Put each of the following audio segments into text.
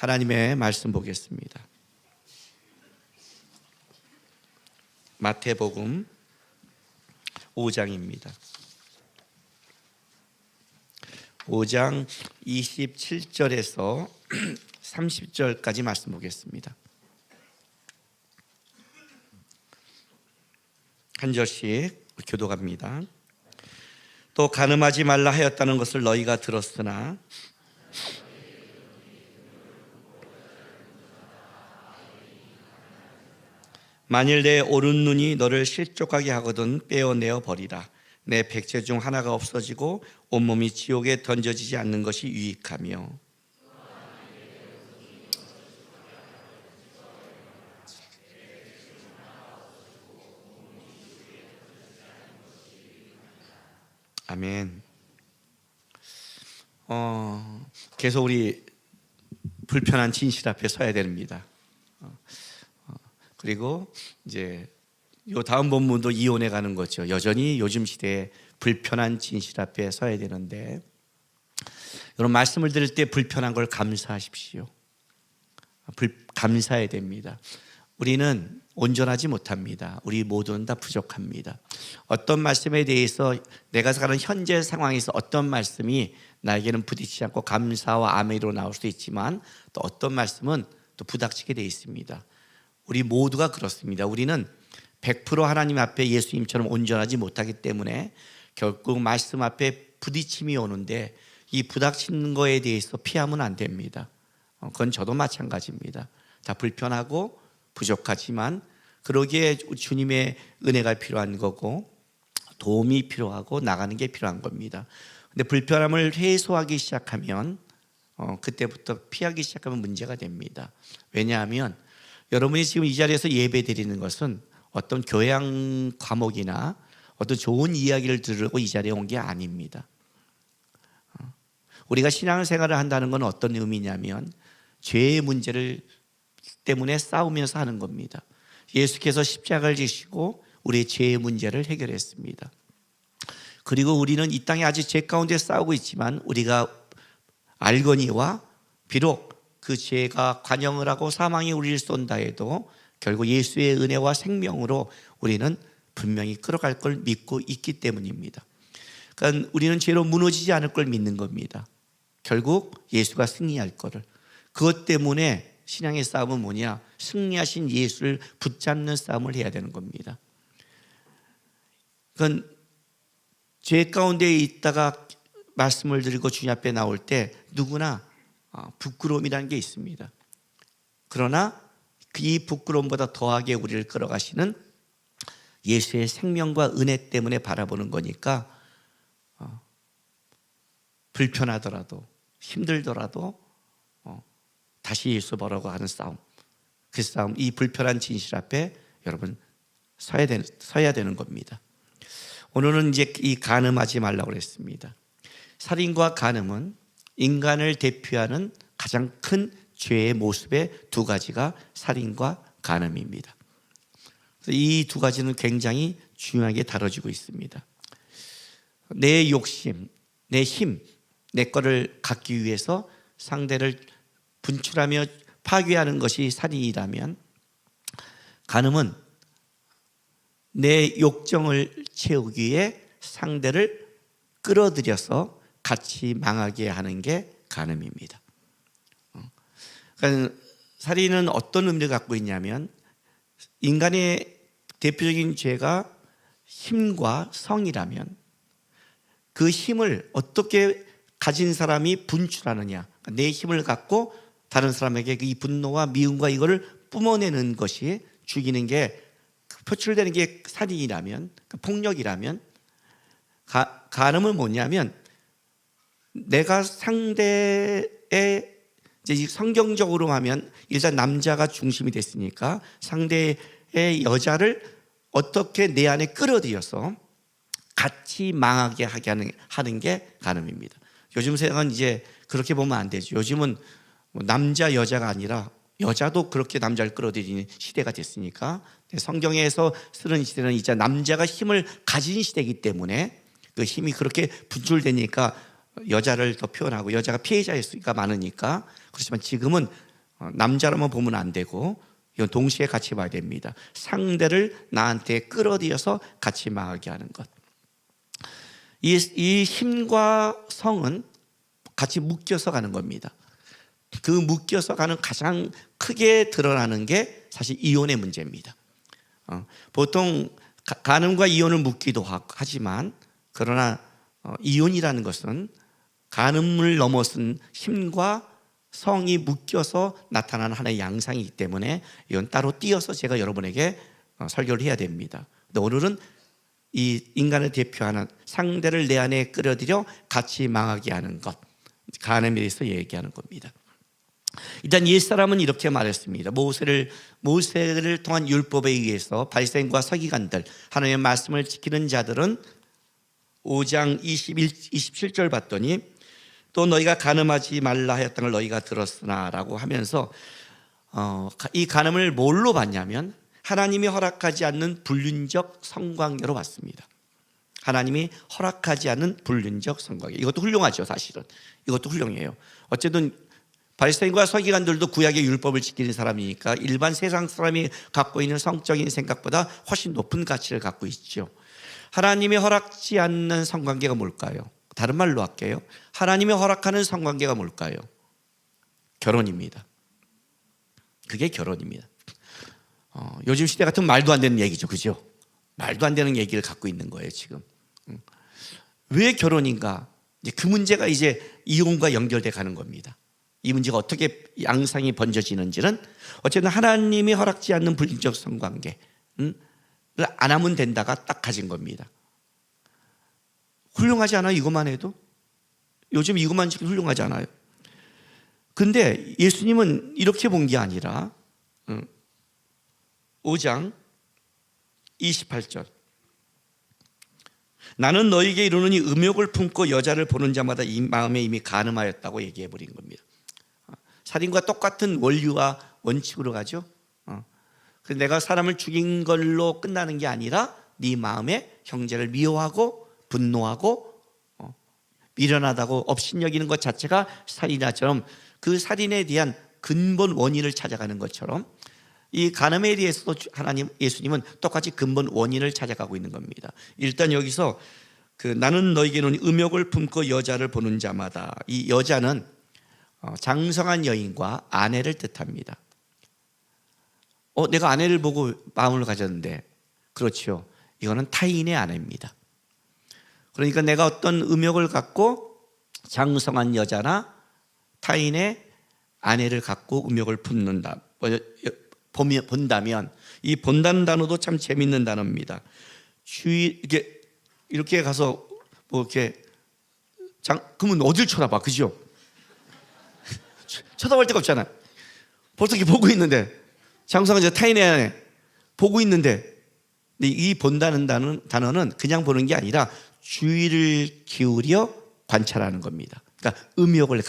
하나님의 말씀 보겠습니다. 마태복음 5장입니다. 5장 27절에서 30절까지 말씀 보겠습니다. 한 절씩 교독합니다. 또 간음하지 말라 하였다는 것을 너희가 들었으나 만일 내 오른 눈이 너를 실족하게 하거든 빼어내어 버리라. 내 백체 중 하나가 없어지고 온몸이 지옥에 던져지지 않는 것이 유익하며 아멘. 계속 우리 불편한 진실 앞에 서야 됩니다. 그리고 이제 요 다음 본문도 이혼해 가는 거죠. 여전히 요즘 시대에 불편한 진실 앞에 서야 되는데, 여러분 말씀을 들을 때 불편한 걸 감사하십시오. 감사해야 됩니다. 우리는 온전하지 못합니다. 우리 모두는 다 부족합니다. 어떤 말씀에 대해서 내가 사는 현재 상황에서 어떤 말씀이 나에게는 부딪히지 않고 감사와 아멘으로 나올 수 있지만, 또 어떤 말씀은 또 부닥치게 되어 있습니다. 우리 모두가 그렇습니다. 우리는 100% 하나님 앞에 예수님처럼 온전하지 못하기 때문에 결국 말씀 앞에 부딪힘이 오는데, 이 부닥치는 거에 대해서 피하면 안 됩니다. 그건 저도 마찬가지입니다. 다 불편하고 부족하지만 그러기에 주님의 은혜가 필요한 거고 도움이 필요하고 나가는 게 필요한 겁니다. 근데 불편함을 해소하기 시작하면 그때부터 피하기 시작하면 문제가 됩니다. 왜냐하면 여러분이 지금 이 자리에서 예배 드리는 것은 어떤 교양 과목이나 어떤 좋은 이야기를 들으려고 이 자리에 온 게 아닙니다. 우리가 신앙생활을 한다는 건 어떤 의미냐면 죄의 문제를 때문에 싸우면서 하는 겁니다. 예수께서 십자가를 지시고 우리의 죄의 문제를 해결했습니다. 그리고 우리는 이 땅에 아직 죄 가운데 싸우고 있지만 우리가 알거니와 비록 그 죄가 관영을 하고 사망이 우리를 쏜다 해도 결국 예수의 은혜와 생명으로 우리는 분명히 끌어갈 걸 믿고 있기 때문입니다. 그러니까 우리는 죄로 무너지지 않을 걸 믿는 겁니다. 결국 예수가 승리할 거를. 그것 때문에 신앙의 싸움은 뭐냐? 승리하신 예수를 붙잡는 싸움을 해야 되는 겁니다. 그건 죄 가운데 있다가 말씀을 드리고 주님 앞에 나올 때 누구나 부끄러움이라는 게 있습니다. 그러나 이 부끄러움보다 더하게 우리를 끌어가시는 예수의 생명과 은혜 때문에 바라보는 거니까 불편하더라도 힘들더라도 다시 예수 보라고 하는 싸움, 그 싸움, 이 불편한 진실 앞에 여러분 서야 되는 겁니다. 오늘은 이제 이 간음하지 말라고 그랬습니다. 살인과 간음은 인간을 대표하는 가장 큰 죄의 모습의 두 가지가 살인과 간음입니다. 이 두 가지는 굉장히 중요하게 다뤄지고 있습니다. 내 욕심, 내 힘, 내 거를 갖기 위해서 상대를 분출하며 파괴하는 것이 살인이라면, 간음은 내 욕정을 채우기 위해 상대를 끌어들여서 같이 망하게 하는 게 간음입니다. 그러니까 살인은 어떤 의미를 갖고 있냐면, 인간의 대표적인 죄가 힘과 성이라면 그 힘을 어떻게 가진 사람이 분출하느냐, 내 힘을 갖고 다른 사람에게 이 분노와 미움과 이거를 뿜어내는 것이, 죽이는 게 표출되는 게 살인이라면, 폭력이라면, 간음은 뭐냐면 내가 상대의, 이제 성경적으로 하면 일단 남자가 중심이 됐으니까 상대의 여자를 어떻게 내 안에 끌어들여서 같이 망하게 하는 게 간음입니다. 요즘 세상은 이제 그렇게 보면 안 되죠. 요즘은 남자 여자가 아니라 여자도 그렇게 남자를 끌어들이는 시대가 됐으니까, 성경에서 쓰는 시대는 이제 남자가 힘을 가진 시대이기 때문에 그 힘이 그렇게 분출되니까 여자를 더 표현하고 여자가 피해자일 수가 많으니까. 그렇지만 지금은 남자로만 보면 안 되고 이건 동시에 같이 봐야 됩니다. 상대를 나한테 끌어들여서 같이 망하게 하는 것. 이 힘과 성은 같이 묶여서 가는 겁니다. 그 묶여서 가는 가장 크게 드러나는 게 사실 이혼의 문제입니다. 보통 간음과 이혼을 묶기도 하지만 그러나 이혼이라는 것은 간음을 넘어선 힘과 성이 묶여서 나타나는 하나의 양상이기 때문에 이건 따로 띄어서 제가 여러분에게 설교를 해야 됩니다. 근데 오늘은 이 인간을 대표하는 상대를 내 안에 끌어들여 같이 망하게 하는 것, 간음에 대해서 얘기하는 겁니다. 일단 옛사람은 이렇게 말했습니다. 모세를 통한 율법에 의해서 바리새인과 서기관들, 하나님의 말씀을 지키는 자들은 5장 27절 봤더니 또 너희가 간음하지 말라 하였던 걸 너희가 들었으나 라고 하면서 이 간음을 뭘로 봤냐면 하나님이 허락하지 않는 불륜적 성관계로 봤습니다. 하나님이 허락하지 않는 불륜적 성관계. 이것도 훌륭하죠. 사실은 이것도 훌륭해요. 어쨌든 바리새인과 서기관들도 구약의 율법을 지키는 사람이니까 일반 세상 사람이 갖고 있는 성적인 생각보다 훨씬 높은 가치를 갖고 있죠. 하나님이 허락지 않는 성관계가 뭘까요? 다른 말로 할게요. 하나님이 허락하는 성관계가 뭘까요? 결혼입니다. 그게 결혼입니다. 요즘 시대 같은 말도 안 되는 얘기죠. 그죠? 말도 안 되는 얘기를 갖고 있는 거예요 지금. 왜 결혼인가? 그 문제가 이제 이혼과 연결돼 가는 겁니다. 이 문제가 어떻게 양상이 번져지는지는 어쨌든 하나님이 허락지 않는 불륜적 성관계를 안 하면 된다가 딱 가진 겁니다. 훌륭하지 않아요? 이것만 해도? 요즘 이것만 지금 훌륭하지 않아요? 근데 예수님은 이렇게 본 게 아니라 5장 28절 나는 너에게 이르노니 음욕을 품고 여자를 보는 자마다 이 마음에 이미 간음하였다고 얘기해 버린 겁니다. 살인과 똑같은 원리와 원칙으로 가죠. 그래서 내가 사람을 죽인 걸로 끝나는 게 아니라 네 마음에 형제를 미워하고 분노하고 미련하다고 업신여기는 것 자체가 살인자처럼 그 살인에 대한 근본 원인을 찾아가는 것처럼 이 간음에 대해서도 예수님은 똑같이 근본 원인을 찾아가고 있는 겁니다. 일단 여기서 나는 너에게는 음욕을 품고 여자를 보는 자마다, 이 여자는 장성한 여인과 아내를 뜻합니다. 내가 아내를 보고 마음을 가졌는데, 그렇죠. 이거는 타인의 아내입니다. 그러니까 내가 어떤 음욕을 갖고 장성한 여자나 타인의 아내를 갖고 음욕을 본다면, 이 본다는 단어도 참 재밌는 단어입니다. 이렇게 가서 그러면 어딜 쳐다봐, 그죠? 쳐다볼 데가 없잖아. 벌써 이렇게 보고 있는데, 장성한 여자 타인의 아내 보고 있는데, 근데 이 본다는 단어는 그냥 보는 게 아니라 주의를 기울여 관찰하는 겁니다. 그러니까 음욕을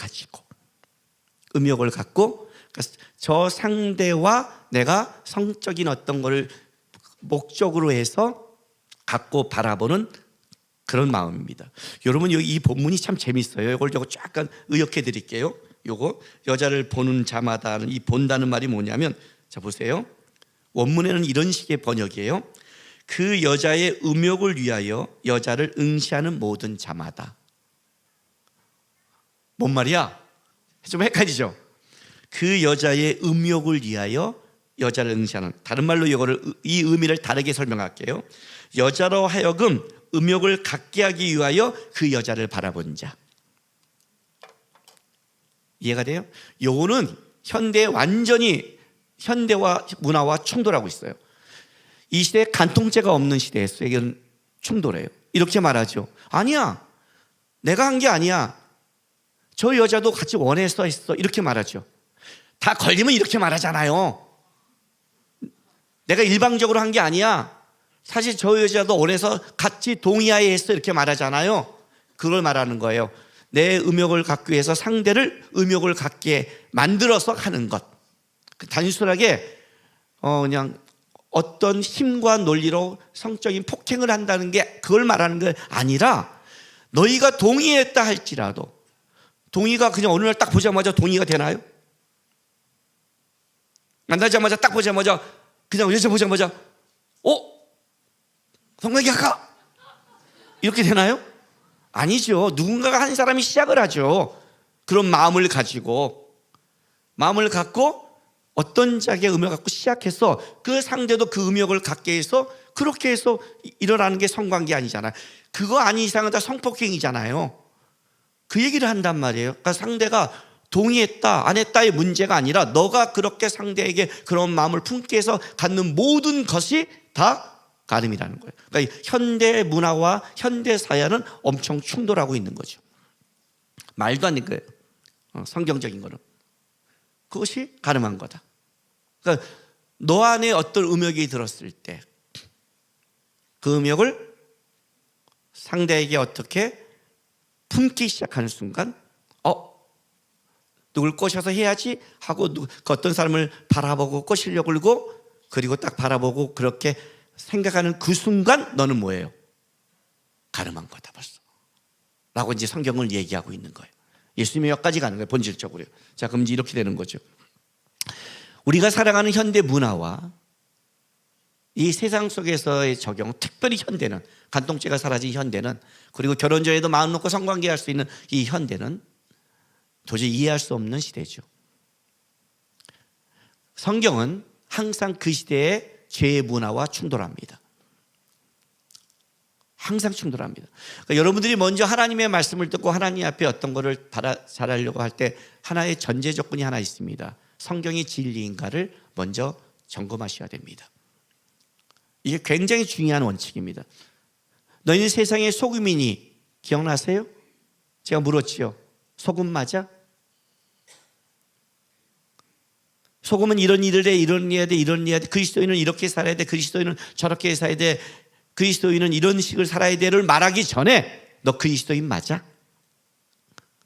갖고 저 상대와 내가 성적인 어떤 것을 목적으로 해서 갖고 바라보는 그런 마음입니다. 여러분 여기 이 본문이 참 재밌어요. 이걸 약간 의역해 드릴게요. 요거 여자를 보는 자마다는 이 본다는 말이 뭐냐면, 자 보세요. 원문에는 이런 식의 번역이에요. 그 여자의 음욕을 위하여 여자를 응시하는 모든 자마다. 뭔 말이야? 좀 헷갈리죠? 그 여자의 음욕을 위하여 여자를 응시하는, 다른 말로 이 의미를 다르게 설명할게요. 여자로 하여금 음욕을 갖게 하기 위하여 그 여자를 바라본 자. 이해가 돼요? 요거는 현대와 문화와 충돌하고 있어요. 이 시대에 간통죄가 없는 시대에서 이건 충돌해요. 이렇게 말하죠. 아니야, 내가 한 게 아니야, 저 여자도 같이 원해서 했어, 이렇게 말하죠. 다 걸리면 이렇게 말하잖아요. 내가 일방적으로 한 게 아니야, 사실 저 여자도 원해서 같이 동의하에 했어, 이렇게 말하잖아요. 그걸 말하는 거예요. 내 음욕을 갖기 위해서 상대를 음욕을 갖게 만들어서 하는 것. 단순하게 그냥 어떤 힘과 논리로 성적인 폭행을 한다는 게 그걸 말하는 게 아니라, 너희가 동의했다 할지라도, 동의가 그냥 어느 날 딱 보자마자 동의가 되나요? 만나자마자 딱 보자마자 그냥 여쭤보자마자 성경이 할까? 이렇게 되나요? 아니죠. 누군가가 한 사람이 시작을 하죠. 그런 마음을 갖고 어떤 자기의 의미를 갖고 시작해서 그 상대도 그 의미를 갖게 해서 그렇게 해서 일어나는 게 성관계 아니잖아요. 그거 아닌 이상은 다 성폭행이잖아요. 그 얘기를 한단 말이에요. 그러니까 상대가 동의했다 안 했다의 문제가 아니라 너가 그렇게 상대에게 그런 마음을 품게 해서 갖는 모든 것이 다 가늠이라는 거예요. 그러니까 현대 문화와 현대 사회는 엄청 충돌하고 있는 거죠. 말도 안 되는 거예요. 성경적인 거는. 그것이 가늠한 거다. 그러니까 너 안에 어떤 음욕이 들었을 때 그 음욕을 상대에게 어떻게 품기 시작하는 순간 누굴 꼬셔서 해야지 하고 그 어떤 사람을 바라보고 꼬시려고 그리고 딱 바라보고 그렇게 생각하는 그 순간 너는 뭐예요? 가늠한 거다 벌써 라고 이제 성경을 얘기하고 있는 거예요. 예수님이 여기까지 가는 거예요. 본질적으로. 자, 그럼 이제 이렇게 되는 거죠. 우리가 살아가는 현대 문화와 이 세상 속에서의 적용, 특별히 현대는, 간통죄가 사라진 현대는, 그리고 결혼 전에도 마음 놓고 성관계할 수 있는 이 현대는 도저히 이해할 수 없는 시대죠. 성경은 항상 그 시대의 죄의 문화와 충돌합니다. 항상 충돌합니다. 그러니까 여러분들이 먼저 하나님의 말씀을 듣고 하나님 앞에 어떤 거를 잘하려고 할 때 하나의 전제 조건이 하나 있습니다. 성경이 진리인가를 먼저 점검하셔야 됩니다. 이게 굉장히 중요한 원칙입니다. 너희는 세상의 소금이니 기억나세요? 제가 물었지요. 소금 맞아? 소금은 이런 일을 해, 이런 해야 돼, 이런 해야 돼. 그리스도인은 이렇게 살아야 돼, 그리스도인은 저렇게 살아야 돼, 그리스도인은 이런 식을 살아야 돼를 말하기 전에 너 그리스도인 맞아?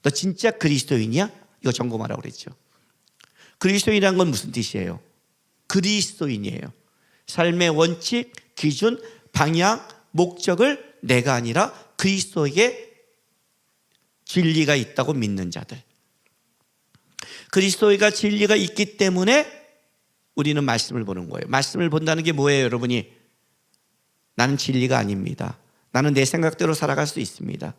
너 진짜 그리스도인이야? 이거 점검하라고 그랬죠. 그리스도인이란 건 무슨 뜻이에요? 그리스도인이에요. 삶의 원칙, 기준, 방향, 목적을 내가 아니라 그리스도에게 진리가 있다고 믿는 자들. 그리스도가 진리가 있기 때문에 우리는 말씀을 보는 거예요. 말씀을 본다는 게 뭐예요, 여러분이? 나는 진리가 아닙니다. 나는 내 생각대로 살아갈 수 있습니다.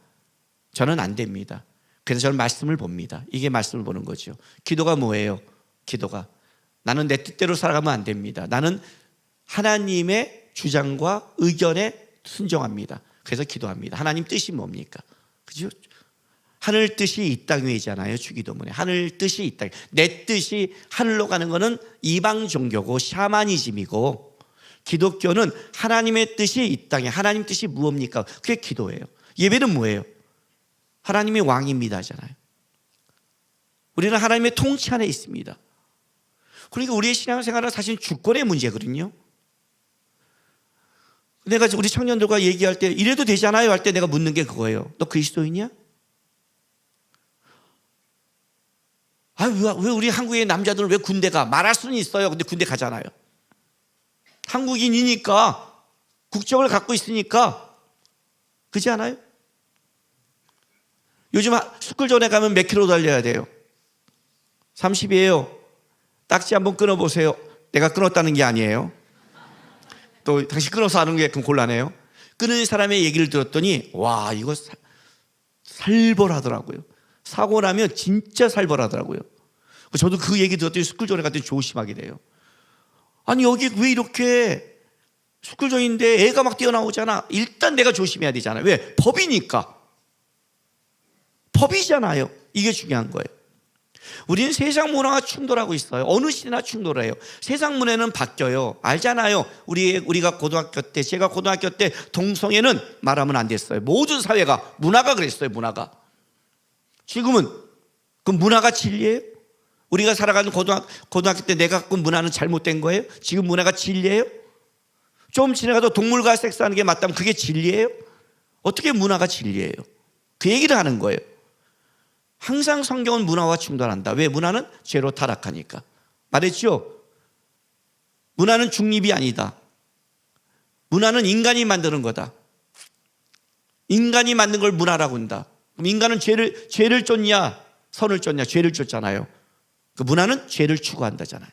저는 안 됩니다. 그래서 저는 말씀을 봅니다. 이게 말씀을 보는 거죠. 기도가 뭐예요? 기도가 나는 내 뜻대로 살아가면 안 됩니다. 나는 하나님의 주장과 의견에 순종합니다. 그래서 기도합니다. 하나님 뜻이 뭡니까? 그죠? 하늘 뜻이 이 땅 위잖아요. 주기도문에 하늘 뜻이 이 땅. 내 뜻이 하늘로 가는 거는 이방 종교고 샤머니즘이고, 기독교는 하나님의 뜻이 이 땅에. 하나님 뜻이 무엇입니까? 그게 기도예요. 예배는 뭐예요? 하나님이 왕입니다 하잖아요. 우리는 하나님의 통치 안에 있습니다. 그러니까 우리의 신앙생활은 사실 주권의 문제거든요. 내가 우리 청년들과 얘기할 때 이래도 되잖아요 할 때 내가 묻는 게 그거예요. 너 그리스도인이야? 왜 우리 한국의 남자들은 왜 군대 가? 말할 수는 있어요. 근데 군대 가잖아요. 한국인이니까, 국적을 갖고 있으니까. 그렇지 않아요? 요즘 스쿨존에 가면 몇 킬로 달려야 돼요? 30이에요. 딱지 한번 끊어보세요. 내가 끊었다는 게 아니에요. 또 당신 끊어서 하는 게 그럼 곤란해요. 끊은 사람의 얘기를 들었더니 와, 이거 살벌하더라고요. 사고 나면 진짜 살벌하더라고요. 저도 그 얘기 들었더니 스쿨존에 갔더니 조심하게 돼요. 아니 여기 왜 이렇게 스쿨존인데 애가 막 뛰어나오잖아. 일단 내가 조심해야 되잖아요. 왜? 법이니까. 법이잖아요. 이게 중요한 거예요. 우리는 세상 문화와 충돌하고 있어요. 어느 시대나 충돌해요. 세상 문화는 바뀌어요. 알잖아요. 우리가 고등학교 때, 제가 고등학교 때 동성애는 말하면 안 됐어요. 모든 사회가, 문화가 그랬어요. 문화가. 지금은 그 문화가 진리예요? 우리가 살아가는 고등학교 때 내가 갖고 문화는 잘못된 거예요? 지금 문화가 진리예요? 좀 지나가도 동물과 섹스하는 게 맞다면 그게 진리예요? 어떻게 문화가 진리예요? 그 얘기를 하는 거예요. 항상 성경은 문화와 충돌한다. 왜? 문화는 죄로 타락하니까. 말했죠? 문화는 중립이 아니다. 문화는 인간이 만드는 거다. 인간이 만든 걸 문화라고 한다. 그럼 인간은 죄를 쫓냐 선을 쫓냐? 죄를 쫓잖아요. 그 문화는 죄를 추구한다잖아요.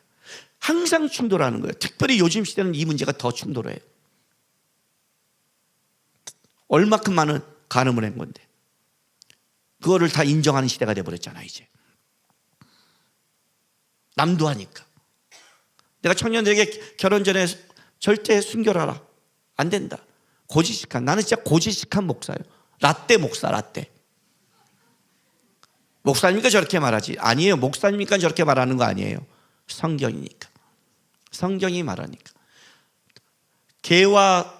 항상 충돌하는 거예요. 특별히 요즘 시대는 이 문제가 더 충돌해요. 얼마큼 많은 간음을 한 건데 그거를 다 인정하는 시대가 돼버렸잖아. 이제 남도 하니까. 내가 청년들에게 결혼 전에 절대 순결하라, 안 된다. 고지식한, 나는 진짜 고지식한 목사예요. 라떼 목사, 라떼. 목사님이니까 저렇게 말하지. 아니에요. 목사님이니까 저렇게 말하는 거 아니에요. 성경이니까. 성경이 말하니까. 개와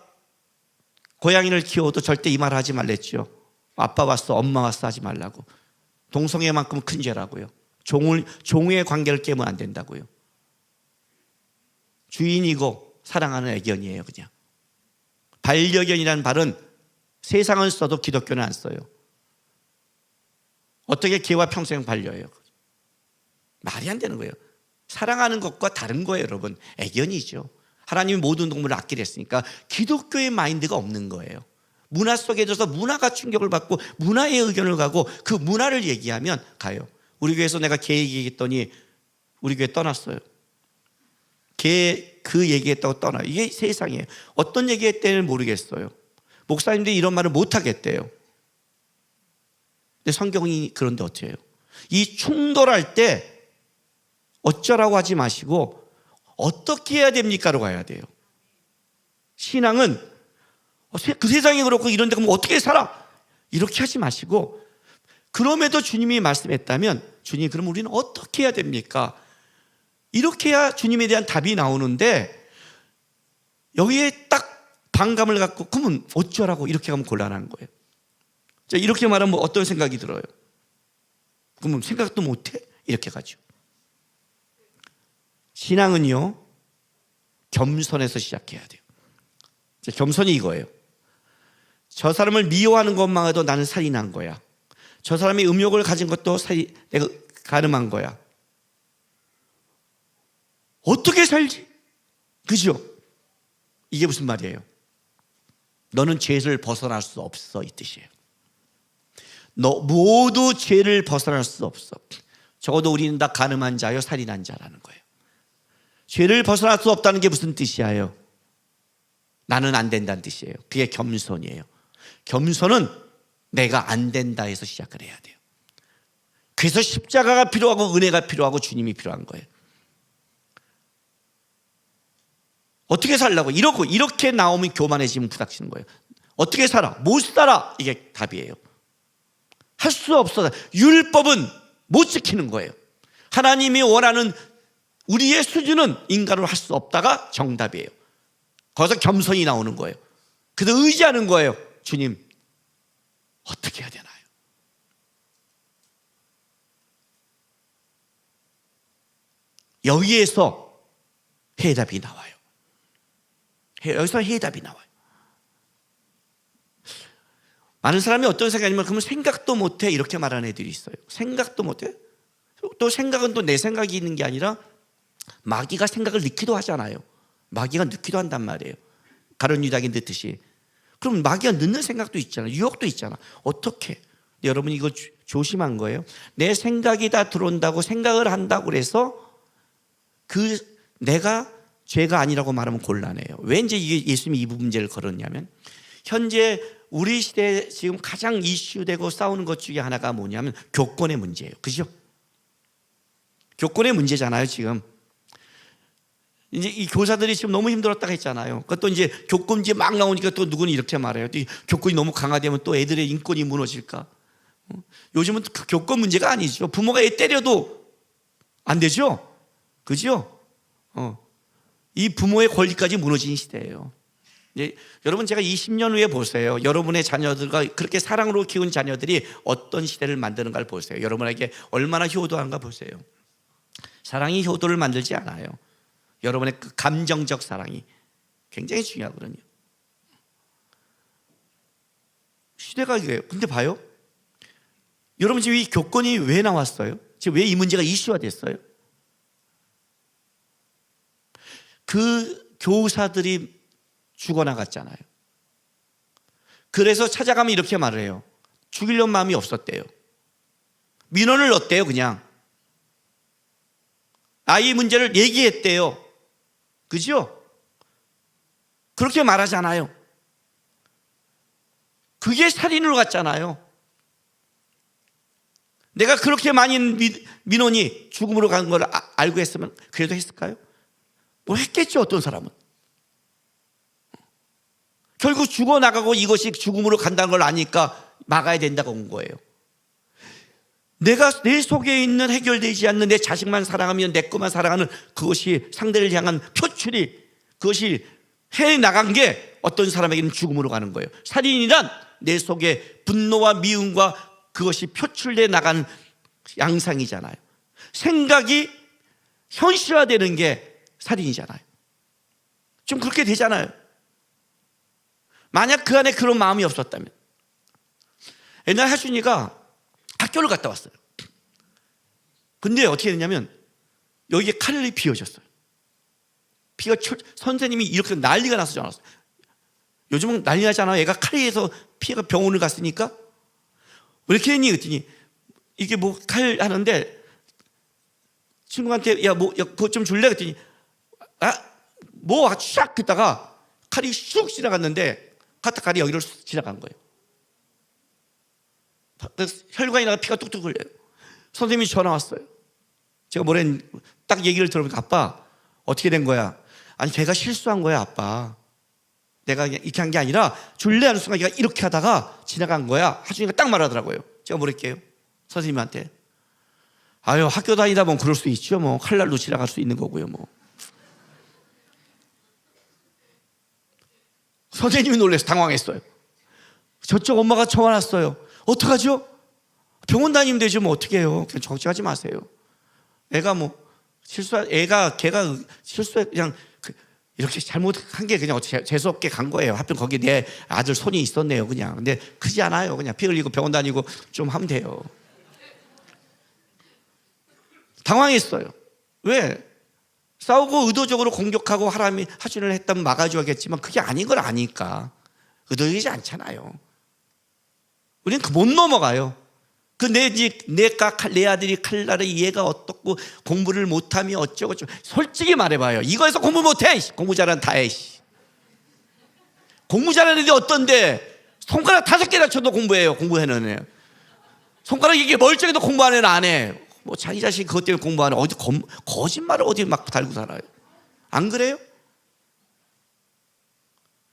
고양이를 키워도 절대 이 말 하지 말랬죠. 아빠 왔어, 엄마 왔어 하지 말라고. 동성애만큼 큰 죄라고요. 종의 관계를 깨면 안 된다고요. 주인이고 사랑하는 애견이에요. 그냥 반려견이라는 말은 세상은 써도 기독교는 안 써요. 어떻게 개와 평생 반려해요? 말이 안 되는 거예요. 사랑하는 것과 다른 거예요. 여러분, 애견이죠. 하나님이 모든 동물을 아끼려 했으니까 기독교의 마인드가 없는 거예요. 문화 속에 들어서 문화가 충격을 받고 문화의 의견을 가고 그 문화를 얘기하면 가요. 우리 교회에서 내가 개 얘기했더니 우리 교회 떠났어요. 개 그 얘기했다고 떠나요. 이게 세상이에요. 어떤 얘기했대는 모르겠어요. 목사님들이 이런 말을 못 하겠대요. 근데 성경이 그런데 어떻게 해요? 이 충돌할 때 어쩌라고 하지 마시고 어떻게 해야 됩니까로 가야 돼요. 신앙은 그 세상이 그렇고 이런 데 가면 어떻게 살아? 이렇게 하지 마시고 그럼에도 주님이 말씀했다면 주님 그럼 우리는 어떻게 해야 됩니까? 이렇게 해야 주님에 대한 답이 나오는데 여기에 딱 반감을 갖고 그러면 어쩌라고 이렇게 가면 곤란한 거예요. 자, 이렇게 말하면 어떤 생각이 들어요? 그러면 생각도 못해? 이렇게 가죠. 신앙은요 겸손해서 시작해야 돼요. 겸손이 이거예요. 저 사람을 미워하는 것만 해도 나는 살인한 거야. 저 사람이 음욕을 가진 것도 내가 가늠한 거야. 어떻게 살지? 그죠? 이게 무슨 말이에요? 너는 죄를 벗어날 수 없어, 이 뜻이에요. 너 모두 죄를 벗어날 수 없어. 적어도 우리는 다 가늠한 자요 살인한 자라는 거예요. 죄를 벗어날 수 없다는 게 무슨 뜻이에요? 나는 안 된다는 뜻이에요. 그게 겸손이에요. 겸손은 내가 안 된다 해서 시작을 해야 돼요. 그래서 십자가가 필요하고 은혜가 필요하고 주님이 필요한 거예요. 어떻게 살라고? 이렇게 나오면 교만해지면 부닥치는 거예요. 어떻게 살아? 못 살아. 이게 답이에요. 할 수 없어. 율법은 못 지키는 거예요. 하나님이 원하는 우리의 수준은 인간으로 할 수 없다가 정답이에요. 거기서 겸손이 나오는 거예요. 그래서 의지하는 거예요. 주님, 어떻게 해야 되나요? 여기에서 해답이 나와요. 여기서 해답이 나와요. 많은 사람이 어떤 생각이냐면 그러면 생각도 못해 이렇게 말하는 애들이 있어요. 생각도 못해? 또 생각은 또 내 생각이 있는 게 아니라 마귀가 생각을 넣기도 하잖아요. 마귀가 넣기도 한단 말이에요. 가룟 유다가 넣듯이. 그럼 마귀가 넣는 생각도 있잖아. 유혹도 있잖아. 어떻게? 여러분 이거 조심한 거예요. 내 생각이 다 들어온다고 생각을 한다고 그래서 내가 죄가 아니라고 말하면 곤란해요. 왜 이제 이게 예수님이 이 문제를 걸었냐면 현재 우리 시대에 지금 가장 이슈되고 싸우는 것 중에 하나가 뭐냐면 교권의 문제예요. 그죠? 교권의 문제잖아요, 지금. 이제 이 교사들이 지금 너무 힘들었다고 했잖아요. 그것도 이제 교권제 막 나오니까 또 누구는 이렇게 말해요. 또 교권이 너무 강화되면 또 애들의 인권이 무너질까? 요즘은 그 교권 문제가 아니죠. 부모가 애 때려도 안 되죠? 그죠? 이 부모의 권리까지 무너진 시대예요. 여러분 제가 20년 후에 보세요. 여러분의 자녀들과 그렇게 사랑으로 키운 자녀들이 어떤 시대를 만드는가를 보세요. 여러분에게 얼마나 효도한가 보세요. 사랑이 효도를 만들지 않아요. 여러분의 그 감정적 사랑이 굉장히 중요하거든요. 시대가 이거예요. 근데 봐요. 여러분 지금 이 교권이 왜 나왔어요? 지금 왜 이 문제가 이슈화 됐어요? 그 교사들이 죽어나갔잖아요. 그래서 찾아가면 이렇게 말을 해요. 죽이려는 마음이 없었대요. 민원을 넣었대요, 그냥. 아이 문제를 얘기했대요. 그죠? 그렇게 말하잖아요. 그게 살인으로 갔잖아요. 내가 그렇게 많이 민원이 죽음으로 간 걸 알고 했으면 그래도 했을까요? 뭐 했겠죠, 어떤 사람은. 결국 죽어나가고 이것이 죽음으로 간다는 걸 아니까 막아야 된다고 온 거예요. 내가 내 속에 있는 해결되지 않는 내 자식만 사랑하면 내 것만 사랑하는 그것이 상대를 향한 표출이, 그것이 해나간 게 어떤 사람에게는 죽음으로 가는 거예요. 살인이란 내 속에 분노와 미움과 그것이 표출돼 나가는 양상이잖아요. 생각이 현실화되는 게 살인이잖아요. 좀 그렇게 되잖아요. 만약 그 안에 그런 마음이 없었다면. 옛날 하준이가 학교를 갔다 왔어요. 근데 어떻게 됐냐면 여기에 칼이 비어졌어요. 피가 선생님이 이렇게 난리가 나서 전화 왔어요. 요즘은 난리 나잖아요. 얘가 칼에서 피가 병원을 갔으니까. 왜 이렇게 했니? 그랬더니 이게 뭐 칼 하는데 친구한테 야 뭐 그거 좀 줄래? 그랬더니 뭐 샥 했다가 칼이 쑥 지나갔는데 카타칼이 여기를 지나간 거예요. 혈관이 나가 피가 뚝뚝 흘려요. 선생님이 전화 왔어요. 제가 딱 얘기를 들어보니까 아빠 어떻게 된 거야? 아니 걔가 실수한 거야 아빠. 내가 이렇게 한 게 아니라 줄래 하는 순간 걔가 이렇게 하다가 지나간 거야. 하준이가 딱 말하더라고요. 제가 뭐랄게요? 선생님한테 아유 학교 다니다 보면 그럴 수 있죠. 뭐 칼날로 지나갈 수 있는 거고요. 뭐 선생님이 놀라서 당황했어요. 저쪽 엄마가 전화 왔어요. 어떡하죠? 병원 다니면 되죠. 뭐 어떻게 해요? 그냥 걱정하지 마세요. 애가 걔가 실수해 그냥 이렇게 잘못한 게 그냥 재수없게 간 거예요. 하필 거기에 내 아들 손이 있었네요. 그냥. 근데 크지 않아요. 그냥 피 흘리고 병원 다니고 좀 하면 돼요. 당황했어요. 왜? 싸우고 의도적으로 공격하고 하준을 했다면 막아줘야겠지만 그게 아닌 걸 아니까 의도적이지 않잖아요. 우리는 못 넘어가요. 내 아들이 칼날에 얘가 어떻고 공부를 못하면 어쩌고 저쩌고. 솔직히 말해봐요. 이거에서 공부 못해. 공부 잘하는 다 해. 공부 잘하는 애들이 어떤데 손가락 5개나 쳐도 공부해요. 공부해는 애. 손가락 이게 멀쩡해도 공부 안 해는 안 해. 뭐 자기 자식 그것 때문에 공부 안 해. 어디 거짓말을 어디 막 달고 살아요. 안 그래요?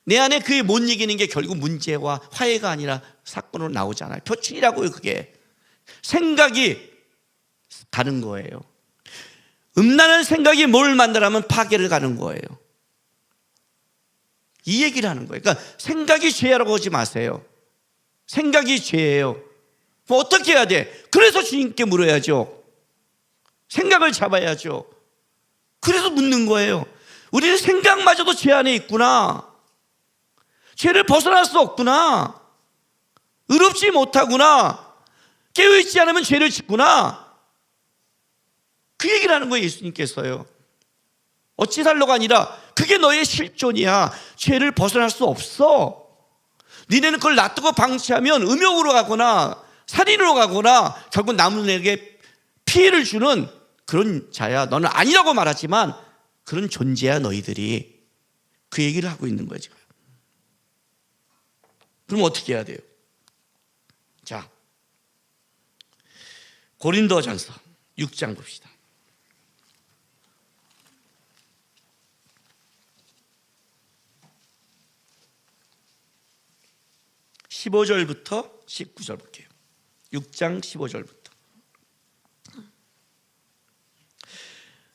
내 안에 그게 못 이기는 게 결국 문제와 화해가 아니라 사건으로 나오잖아요. 표출이라고요. 그게 생각이 가는 거예요. 음란한 생각이 뭘 만들어하면 파괴를 가는 거예요. 이 얘기를 하는 거예요. 그러니까 생각이 죄라고 하지 마세요. 생각이 죄예요. 뭐 어떻게 해야 돼? 그래서 주님께 물어야죠. 생각을 잡아야죠. 그래서 묻는 거예요. 우리는 생각마저도 죄 안에 있구나. 죄를 벗어날 수 없구나. 의롭지 못하구나. 깨어있지 않으면 죄를 짓구나. 그 얘기를 하는 거예요. 예수님께서요. 어찌 살로가 아니라 그게 너의 실존이야. 죄를 벗어날 수 없어. 니네는 그걸 놔두고 방치하면 음욕으로 가거나 살인으로 가거나 결국 남에게 피해를 주는 그런 자야. 너는 아니라고 말하지만 그런 존재야 너희들이. 그 얘기를 하고 있는 거예요 지금. 그럼 어떻게 해야 돼요? 자, 고린도전서 6장 봅시다. 15절부터 19절 볼게요. 6장 15절부터.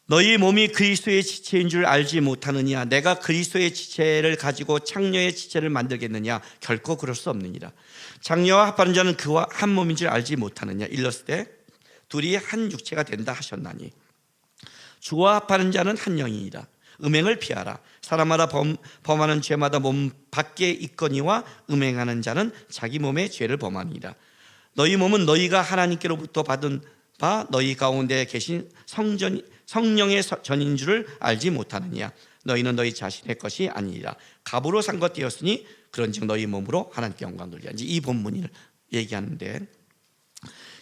너희 몸이 그리스도의 지체인 줄 알지 못하느냐? 내가 그리스도의 지체를 가지고 창녀의 지체를 만들겠느냐? 결코 그럴 수 없느니라. 창녀와 합하는 자는 그와 한 몸인 줄 알지 못하느냐? 일렀을 때 둘이 한 육체가 된다 하셨나니 주와 합하는 자는 한 영이니라. 음행을 피하라. 사람마다 범하는 죄마다 몸 밖에 있거니와 음행하는 자는 자기 몸의 죄를 범하니라. 너희 몸은 너희가 하나님께로부터 받은 바 너희 가운데 계신 성령의 전인 줄을 알지 못하느냐? 너희는 너희 자신의 것이 아니니라. 값으로 산 것 되었으니 그런즉 너희 몸으로 하나님께 영광 돌리라. 이 본문을 얘기하는데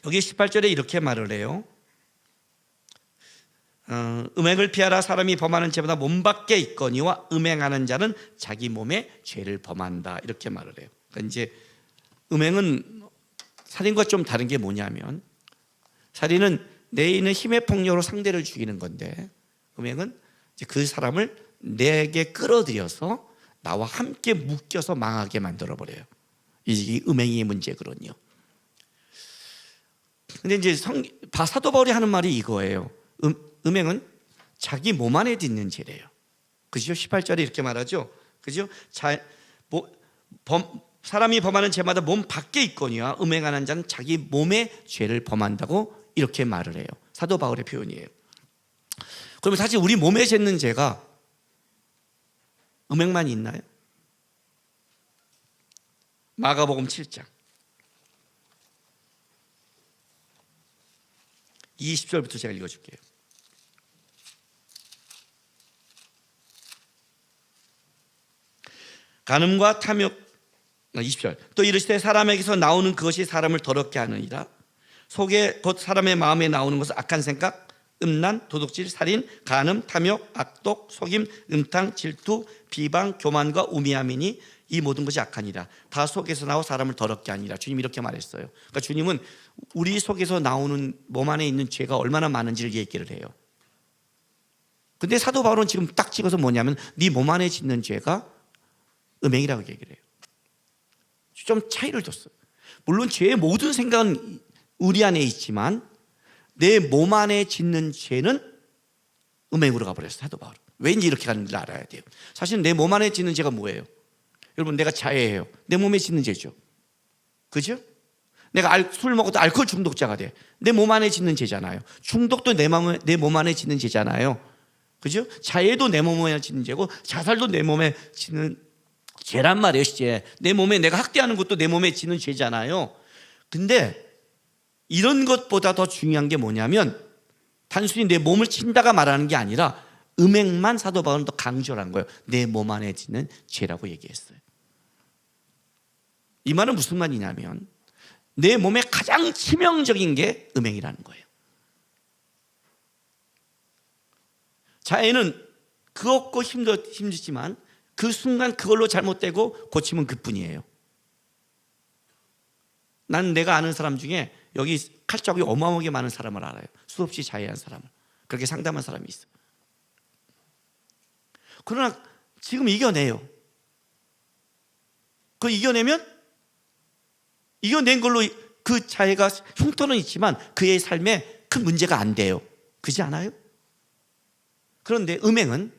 여기 18절에 이렇게 말을 해요. 음행을 피하라. 사람이 범하는 죄보다 몸 밖에 있거니와 음행하는 자는 자기 몸에 죄를 범한다. 이렇게 말을 해요. 그러니까 이제 음행은 살인과 좀 다른 게 뭐냐면, 살인은 내에 있는 힘의 폭력으로 상대를 죽이는 건데, 음행은 이제 그 사람을 내게 끌어들여서 나와 함께 묶여서 망하게 만들어 버려요. 이 음행의 문제거든요. 근데 이제 사도 바울이 하는 말이 이거예요. 음행은 자기 몸 안에 있는 죄래요. 그죠? 18절에 이렇게 말하죠. 그죠? 사람이 범하는 죄마다 몸 밖에 있거니와 음행하는 자는 자기 몸에 죄를 범한다고 이렇게 말을 해요. 사도 바울의 표현이에요. 그러면 사실 우리 몸에 짓는 죄가 음행만 있나요? 마가복음 7장 20절부터 제가 읽어줄게요. 간음과 탐욕, 20절. 또 이르시되 사람에게서 나오는 그것이 사람을 더럽게 하느니라. 속에 곧 사람의 마음에 나오는 것은 악한 생각, 음란, 도둑질, 살인, 간음, 탐욕, 악독, 속임, 음탕, 질투, 비방, 교만과 우매함이니 이 모든 것이 악하니라. 다 속에서 나와 사람을 더럽게 하니라. 주님이 이렇게 말했어요. 그러니까 주님은 우리 속에서 나오는 몸 안에 있는 죄가 얼마나 많은지를 얘기를 해요. 근데 사도 바울은 지금 딱 찍어서 뭐냐면 네 몸 안에 짓는 죄가 음행이라고 얘기를 해요. 좀 차이를 뒀어요. 물론 죄의 모든 생각은 우리 안에 있지만 내 몸 안에 짓는 죄는 음행으로 가버렸어요. 사도 바울은. 왠지 이렇게 가는지를 알아야 돼요. 사실 내 몸 안에 짓는 죄가 뭐예요? 여러분, 내가 자해해요. 내 몸에 짓는 죄죠. 그죠? 내가 술 먹어도 알코올 중독자가 돼. 내 몸 안에 짓는 죄잖아요. 중독도 내 몸 안에 짓는 죄잖아요. 그죠? 자해도 내 몸에 짓는 죄고 자살도 내 몸에 짓는 죄란 말이에요. 죄. 내 몸에 내가 학대하는 것도 내 몸에 짓는 죄잖아요. 근데 이런 것보다 더 중요한 게 뭐냐면 단순히 내 몸을 친다가 말하는 게 아니라 음행만 사도 바울은 더 강조를 한 거예요. 내 몸 안에 짓는 죄라고 얘기했어요. 이 말은 무슨 말이냐면 내 몸에 가장 치명적인 게 음행이라는 거예요. 자해는 그것고 힘들지만 그 순간 그걸로 잘못되고 고치면 그뿐이에요. 난 내가 아는 사람 중에 여기 칼자국이 어마어마하게 많은 사람을 알아요. 수없이 자해한 사람을. 그렇게 상담한 사람이 있어요. 그러나 지금 이겨내요. 그 이겨내면 이겨낸 걸로 그 자해가 흉터는 있지만 그의 삶에 큰 문제가 안 돼요. 그렇지 않아요? 그런데 음행은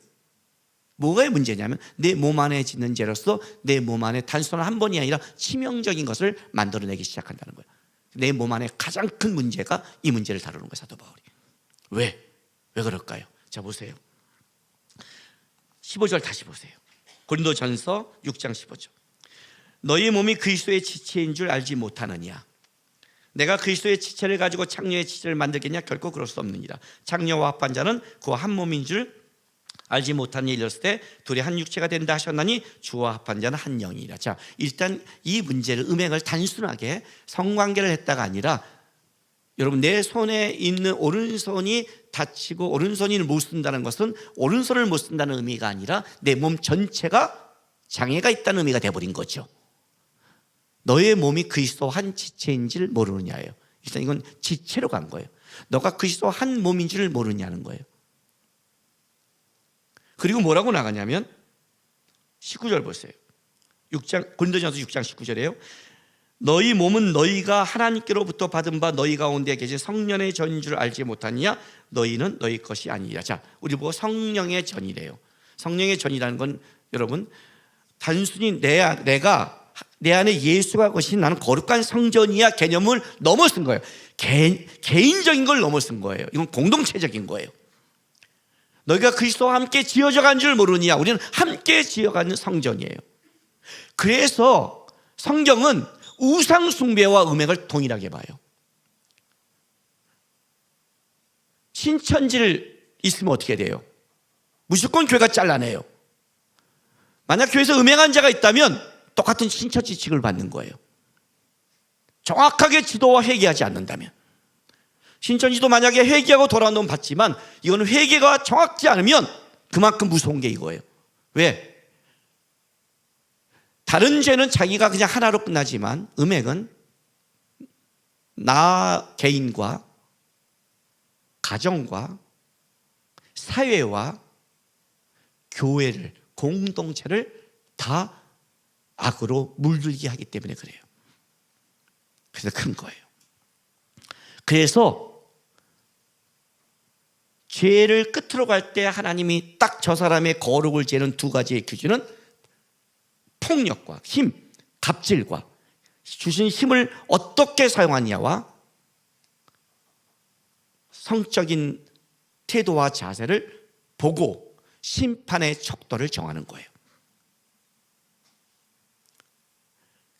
뭐가 문제냐면 내 몸 안에 짓는 죄로서 내 몸 안에 단순한 한 번이 아니라 치명적인 것을 만들어내기 시작한다는 거예요. 내 몸 안에 가장 큰 문제가 이 문제를 다루는 거예요. 사도 바울이. 왜 그럴까요? 자, 보세요. 15절 다시 보세요. 고린도전서 6장 15절. 너희 몸이 그리스도의 지체인 줄 알지 못하느냐? 내가 그리스도의 지체를 가지고 창녀의 지체를 만들겠냐? 결코 그럴 수 없느니라. 창녀와 합한 자는 그와 한 몸인 줄 알지 못한 일 이랬을 때 둘이 한 육체가 된다 하셨나니 주와 합한 자는 한 영이라. 자, 일단 이 문제를 음행을 단순하게 성관계를 했다가 아니라 여러분 내 손에 있는 오른손이 다치고 오른손을 못 쓴다는 것은 오른손을 못 쓴다는 의미가 아니라 내 몸 전체가 장애가 있다는 의미가 돼버린 거죠. 너의 몸이 그리스도 한 지체인지를 모르느냐예요. 일단 이건 지체로 간 거예요. 너가 그리스도 한 몸인 줄 모르냐는 거예요. 그리고 뭐라고 나가냐면 19절 보세요. 고린도전서 6장 19절이에요. 너희 몸은 너희가 하나님께로부터 받은 바 너희 가운데 계신 성령의 전인 줄 알지 못하느냐? 너희는 너희 것이 아니라. 자, 우리 보고 성령의 전이래요. 성령의 전이라는 건 여러분 단순히 내가 내 안에 예수가 거신 나는 거룩한 성전이야 개념을 넘어선 거예요. 개인적인 걸 넘어선 거예요. 이건 공동체적인 거예요. 너희가 그리스도와 함께 지어져 간 줄 모르느냐? 우리는 함께 지어가는 성전이에요. 그래서 성경은 우상 숭배와 음행을 동일하게 봐요. 신천지를 있으면 어떻게 돼요? 무조건 교회가 잘라내요. 만약 교회에서 음행한 자가 있다면 똑같은 신천지 취급을 받는 거예요. 정확하게 지도와 회개하지 않는다면. 신천지도 만약에 회개하고 돌아온 놈 받지만 이거는 회개가 정확지 않으면 그만큼 무서운 게 이거예요. 왜? 다른 죄는 자기가 그냥 하나로 끝나지만 음행은 나 개인과 가정과 사회와 교회를, 공동체를 다 악으로 물들게 하기 때문에 그래요. 그래서 큰 거예요. 그래서 죄를 끝으로 갈 때 하나님이 딱 저 사람의 거룩을 재는 두 가지의 기준은 폭력과 힘, 갑질과 주신 힘을 어떻게 사용하느냐와 성적인 태도와 자세를 보고 심판의 척도를 정하는 거예요.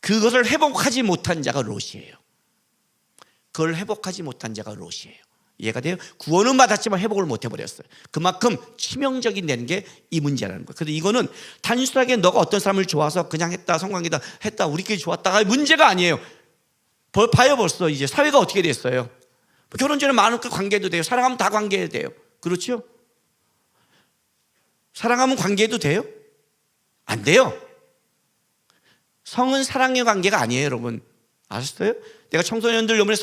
그것을 회복하지 못한 자가 롯이에요. 그걸 회복하지 못한 자가 롯이에요. 이해가 돼요? 구원은 받았지만 회복을 못 해버렸어요. 그만큼 치명적인 되는 게 이 문제라는 거예요. 그런데 이거는 단순하게 너가 어떤 사람을 좋아서 그냥 했다, 성관계다 했다, 우리끼리 좋았다가 문제가 아니에요. 봐요, 벌써 이제 사회가 어떻게 됐어요? 결혼 전에 많은 관계해도 돼요. 사랑하면 다 관계해도 돼요. 그렇죠? 사랑하면 관계해도 돼요? 안 돼요. 성은 사랑의 관계가 아니에요, 여러분. 아셨어요? 내가 청소년들 요번에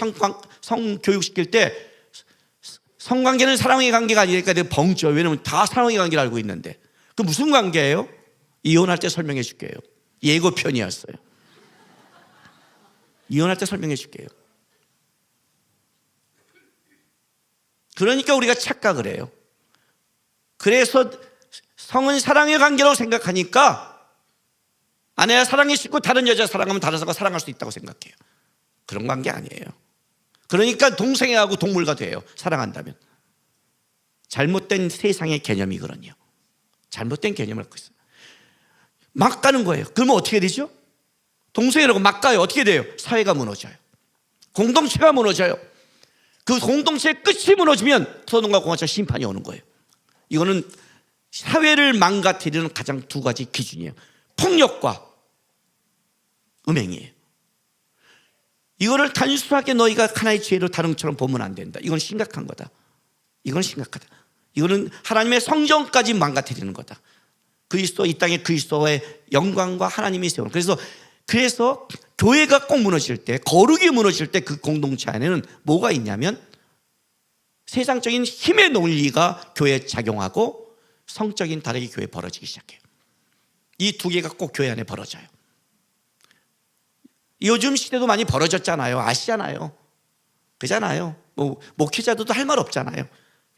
성교육 시킬 때 성관계는 사랑의 관계가 아니니까 내가 벙쪄. 왜냐면 다 사랑의 관계를 알고 있는데. 그 무슨 관계예요? 이혼할 때 설명해 줄게요. 예고편이었어요. 이혼할 때 설명해 줄게요. 그러니까 우리가 착각을 해요. 그래서 성은 사랑의 관계로 생각하니까 아내가 사랑이 싫고 다른 여자 사랑하면 다른 사람과 사랑할 수 있다고 생각해요. 그런 관계 아니에요. 그러니까 동생하고 동물가 돼요. 사랑한다면. 잘못된 세상의 개념이 그러니요. 잘못된 개념을 갖고 있어요. 막 가는 거예요. 그러면 어떻게 되죠? 동생이라고 막 가요. 어떻게 돼요? 사회가 무너져요. 공동체가 무너져요. 그 공동체의 끝이 무너지면 소돔과 고모라 심판이 오는 거예요. 이거는 사회를 망가뜨리는 가장 두 가지 기준이에요. 폭력과 음행이에요. 이거를 단순하게 너희가 하나의 죄로 다른 것처럼 보면 안 된다. 이건 심각한 거다. 이건 심각하다. 이거는 하나님의 성전까지 망가뜨리는 거다. 그리스도, 이 땅에 그리스도의 영광과 하나님이 세우는. 그래서 교회가 꼭 무너질 때, 거룩이 무너질 때 그 공동체 안에는 뭐가 있냐면 세상적인 힘의 논리가 교회에 작용하고 성적인 다르게 교회에 벌어지기 시작해요. 이 두 개가 꼭 교회 안에 벌어져요. 요즘 시대도 많이 벌어졌잖아요. 아시잖아요. 그잖아요. 목회자들도 할 말 없잖아요.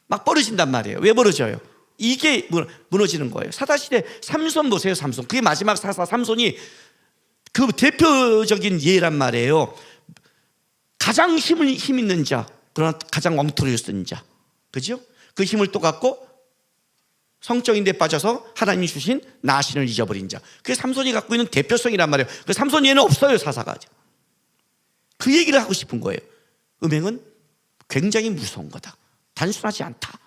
막 벌어진단 말이에요. 왜 벌어져요? 이게 무너지는 거예요. 사사시대 삼손 보세요. 삼손. 그게 마지막 사사 삼손이 그 대표적인 예란 말이에요. 가장 힘 있는 자, 그러나 가장 엉터리를 쓴 자. 그죠? 그 힘을 또 갖고 성적인 데 빠져서 하나님이 주신 나신을 잊어버린 자. 그게 삼손이 갖고 있는 대표성이란 말이에요. 그 삼손 얘는 없어요, 사사가. 그 얘기를 하고 싶은 거예요. 음행은 굉장히 무서운 거다. 단순하지 않다.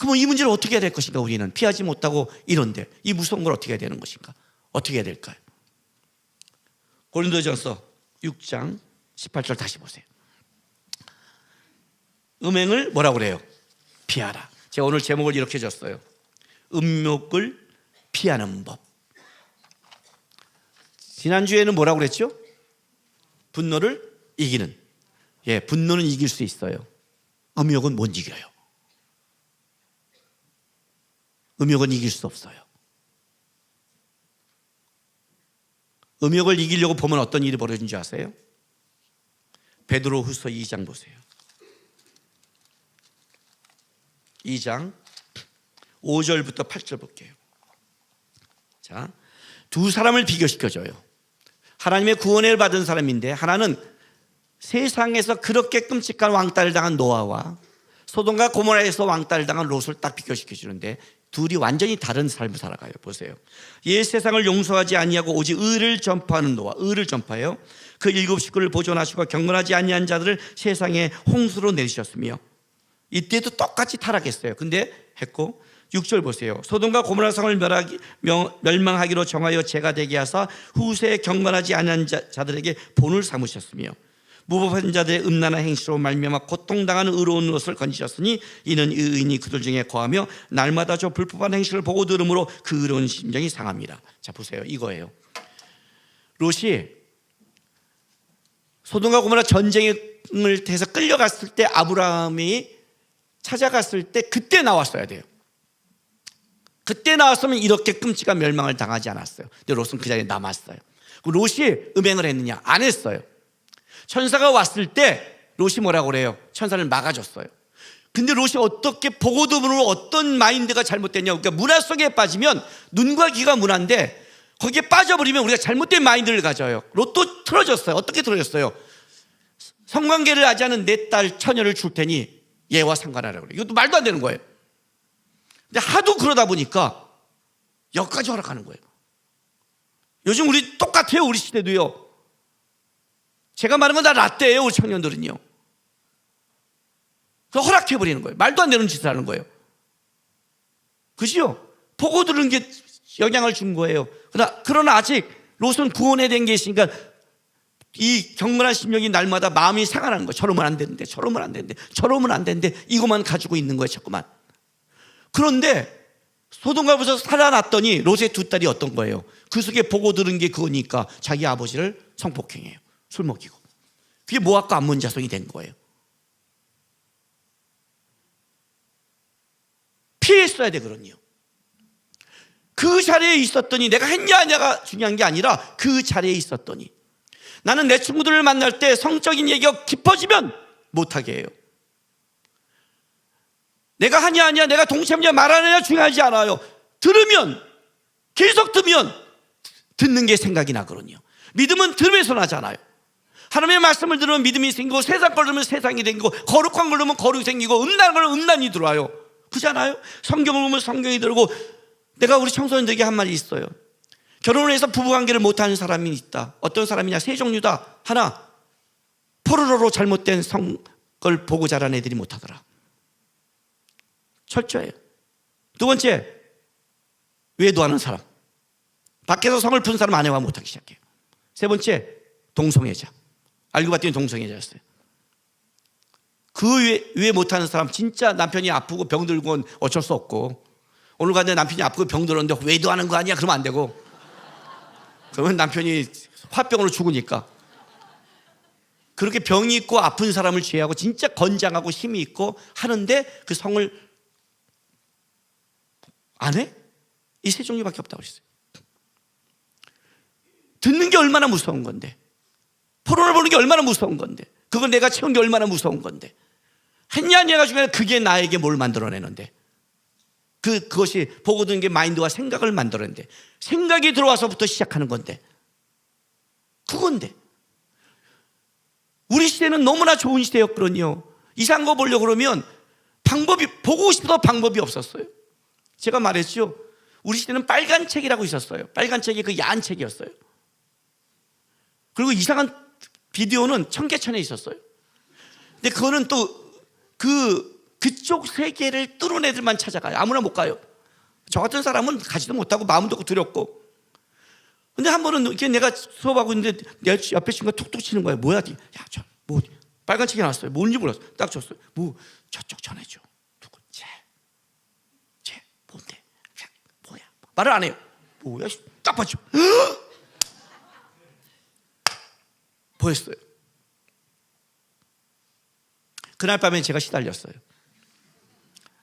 그럼 이 문제를 어떻게 해야 될 것인가? 우리는 피하지 못하고 이런데 이 무서운 걸 어떻게 해야 되는 것인가? 어떻게 해야 될까요? 고린도전서 6장 18절 다시 보세요. 음행을 뭐라고 그래요? 피하라. 제가 오늘 제목을 이렇게 줬어요. 음욕을 피하는 법. 지난주에는 뭐라고 그랬죠? 분노를 이기는. 예, 분노는 이길 수 있어요. 음욕은 못 이겨요. 음욕은 이길 수 없어요. 음욕을 이기려고 보면 어떤 일이 벌어진 줄 아세요? 베드로후서 2장 보세요. 2장 5절부터 8절 볼게요. 자, 두 사람을 비교시켜줘요. 하나님의 구원을 받은 사람인데 하나는 세상에서 그렇게 끔찍한 왕따를 당한 노아와 소돔과 고모라에서 왕따를 당한 롯을 딱 비교시켜주는데 둘이 완전히 다른 삶을 살아가요. 보세요. 옛 세상을 용서하지 아니하고 오직 의를 전파하는 노아, 의를 전파해요. 그 7 식구를 보존하시고 경건하지 아니한 자들을 세상에 홍수로 내리셨으며 이때도 똑같이 타락했어요. 근데 했고 6절 보세요. 소돔과 고모라 성을 멸망하기로 정하여 죄가 되게 하사 후세에 경건하지 아니한 자들에게 본을 삼으셨으며 무법한 자들의 음란한 행실로 말미암아 고통당하는 의로운 롯을 건지셨으니 이는 의인이 그들 중에 거하며 날마다 저 불법한 행실을 보고 들음으로 그 의로운 심정이 상합니다. 자 보세요, 이거예요. 롯이 소돔과 고모라 전쟁을 해서 끌려갔을 때 아브라함이 찾아갔을 때 그때 나왔어야 돼요. 그때 나왔으면 이렇게 끔찍한 멸망을 당하지 않았어요. 근데 롯은 그 자리에 남았어요. 롯이 음행을 했느냐? 안 했어요. 천사가 왔을 때 롯이 뭐라고 그래요? 천사를 막아줬어요. 근데 롯이 어떻게 보고도문으로 어떤 마인드가 잘못됐냐? 그러니까 문화 속에 빠지면 눈과 귀가 문화인데 거기에 빠져버리면 우리가 잘못된 마인드를 가져요. 롯도 틀어졌어요. 어떻게 틀어졌어요? 성관계를 하지 않은 내 딸 처녀를 줄 테니 얘와 상관하라고 그래요. 이것도 말도 안 되는 거예요. 근데 하도 그러다 보니까 여기까지 허락하는 거예요. 요즘 우리 똑같아요. 우리 시대도요. 제가 말한 건 다 라떼예요. 우리 청년들은요. 그래서 허락해버리는 거예요. 말도 안 되는 짓을 하는 거예요. 그죠? 보고 들은 게 영향을 준 거예요. 그러나 아직 롯은 구원에 된 게 있으니까 이 경건한 심령이 날마다 마음이 상하는 거예요. 저러면 안 되는데, 저러면 안 되는데, 저러면 안 되는데, 이것만 가지고 있는 거예요. 자꾸만. 그런데 소돔과 고모라에서 살아났더니 롯의 두 딸이 어떤 거예요? 그 속에 보고 들은 게 그거니까 자기 아버지를 성폭행해요. 술 먹이고. 그게 모압과 암몬 자손이 된 거예요. 피했어야 되거든요. 그 자리에 있었더니 내가 했냐 아냐가 중요한 게 아니라 그 자리에 있었더니 나는 내 친구들을 만날 때 성적인 얘기가 깊어지면 못하게 해요. 내가 하냐 아니야, 내가 동참이냐 말하느냐 중요하지 않아요. 들으면, 계속 들으면 듣는 게 생각이 나거든요. 믿음은 들으면서 나잖아요. 하나님의 말씀을 들으면 믿음이 생기고, 세상 걸 들으면 세상이 생기고, 거룩한 걸 들으면 거룩이 생기고, 음란한 걸 음란이 들어와요. 그렇잖아요? 성경을 보면 성경이 들고. 내가 우리 청소년들에게 한 말이 있어요. 결혼을 해서 부부관계를 못하는 사람이 있다. 어떤 사람이냐? 세 종류다. 하나, 포르로로 잘못된 성걸 보고 자란 애들이 못하더라. 철저해요. 두 번째, 외도하는 사람. 밖에서 성을 푼 사람 아내와 못하기 시작해요. 세 번째, 동성애자. 알고 봤더니 동성애자였어요. 그 외에 못하는 사람, 진짜 남편이 아프고 병들고 어쩔 수 없고, 오늘 갔는데 남편이 아프고 병들었는데 외도하는 거 아니야? 그러면 안 되고, 그러면 남편이 화병으로 죽으니까. 그렇게 병이 있고 아픈 사람을 제외하고 진짜 건장하고 힘이 있고 하는데 그 성을 안 해? 이 세 종류밖에 없다고 그랬어요. 듣는 게 얼마나 무서운 건데, 포로를 보는 게 얼마나 무서운 건데, 그걸 내가 채운 게 얼마나 무서운 건데, 했냐 아니냐가 중요해. 그게 나에게 뭘 만들어내는데, 그것이 보고 듣는 게 마인드와 생각을 만들어내는데, 생각이 들어와서부터 시작하는 건데, 그건데 우리 시대는 너무나 좋은 시대였거든요. 이상한 거 보려고 그러면 방법이, 보고 싶어도 방법이 없었어요. 제가 말했죠. 우리 시대는 빨간 책이라고 있었어요. 빨간 책이 그 야한 책이었어요. 그리고 이상한 비디오는 청계천에 있었어요. 근데 그거는 또 그쪽 세계를 뚫은 애들만 찾아가요. 아무나 못 가요. 저 같은 사람은 가지도 못하고 마음도 두렵고. 근데 한 번은 이렇게 내가 수업하고 있는데 내 옆에 친구가 툭툭 치는 거예요. 뭐야? 야, 저 뭐 빨간 책이 나왔어요. 뭔지 몰랐어. 딱 줬어요. 뭐 저쪽 전해줘. 누구? 쟤 뭔데? 뭐야? 말을 안 해요. 뭐야? 딱 봤죠. 보였어요. 그날 밤에 제가 시달렸어요.